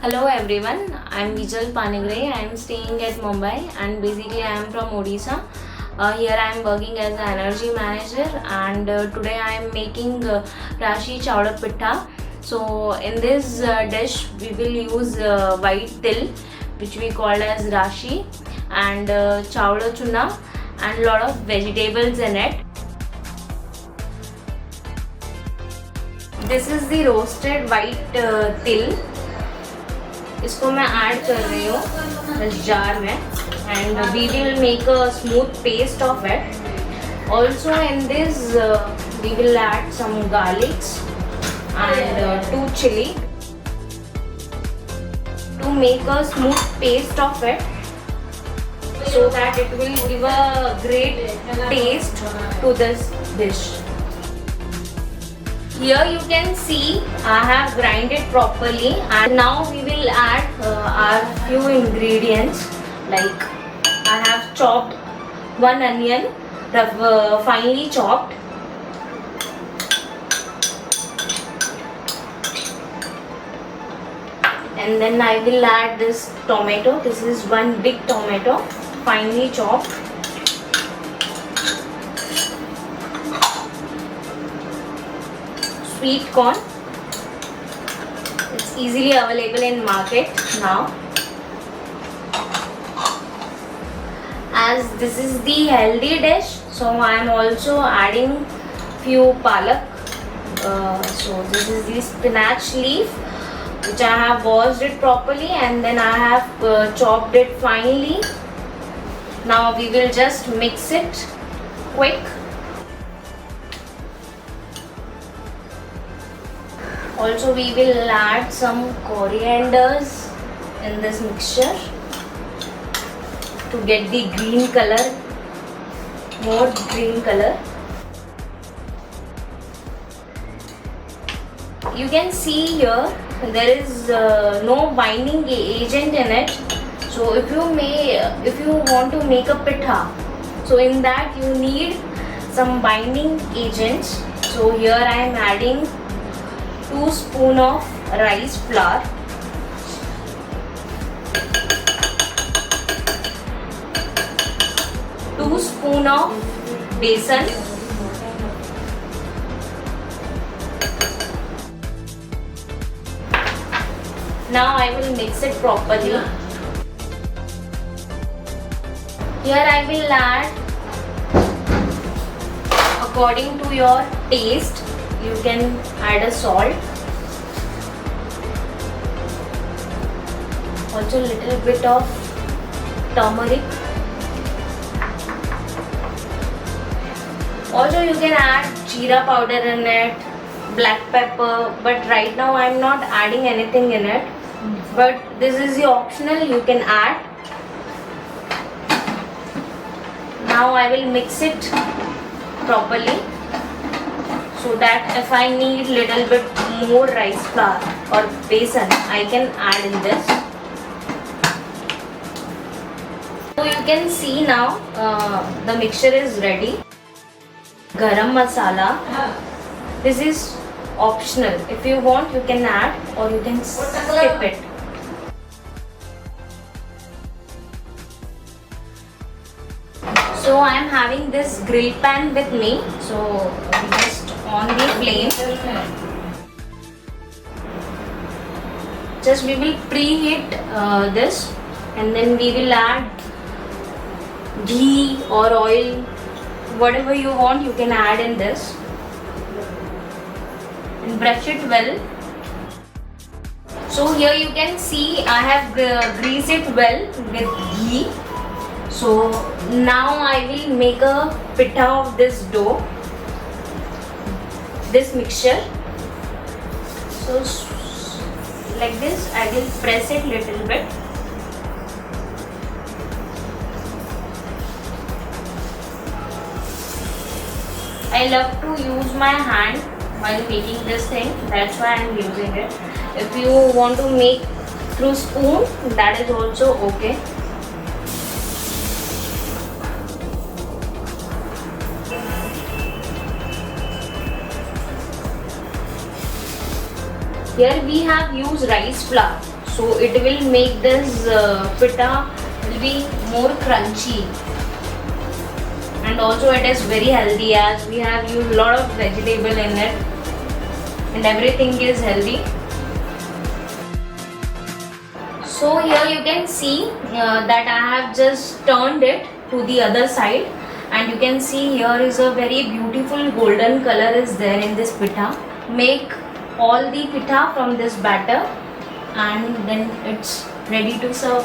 Hello everyone, I am Vijal Panigre. I am staying at Mumbai and basically I am from Odisha. Here I am working as an energy manager and today I am making Rashi Chawla Pitta. So in this dish we will use white til, which we call as Rashi, and Chawla Chuna and lot of vegetables in it. This is the roasted white til. इसको मैं add कर रही हूँ इस jar में and we will make a smooth paste of it. Also in this we will add some garlics and 2 chili to make a smooth paste of it so that it will give a great taste to this dish. Here you can see I have grinded properly, and now we will add our few ingredients. Like I have chopped 1 onion, finely chopped. And then I will add this tomato. This is 1 big tomato, finely chopped. Sweet corn. It's easily available in market now. As this is the healthy dish, so I am also adding few palak. So this is the spinach leaf, which I have washed it properly and then I have chopped it finely. Now we will just mix it quick. Also we will add some corianders in this mixture to get the green color, more green color. You can see here there is no binding agent in it. So if you want to make a pitta, so in that you need some binding agents. So here I am adding 2 spoons of rice flour, two spoons of besan, now I will mix it properly. Here I will add according to your taste. You can add a salt, also little bit of turmeric. Also you can add jeera powder in it, black pepper, but right now I am not adding anything in it. But this is the optional, you can add. Now I will mix it properly, so that if I need little bit more rice flour or besan, I can add in this. So you can see now the mixture is ready. Garam masala. This is optional. If you want, you can add or you can skip it. So I am having this grill pan with me. So just on the flame. Just we will preheat this, and then we will add ghee or oil, whatever you want you can add in this, and brush it well. So here you can see I have greased it well with ghee. So now I will make a pitta of this dough, this mixture. So like this I will press it little bit. I love to use my hand while making this thing, that's why I am using it. If you want to make through spoon, that is also okay. Here we have used rice flour. so it will make this pita will be more crunchy, and also it is very healthy as we have used lot of vegetable in it and everything is healthy. So here you can see that I have just turned it to the other side, and you can see here is a very beautiful golden color is there in this pita. Make all the pita from this batter and then it's ready to serve.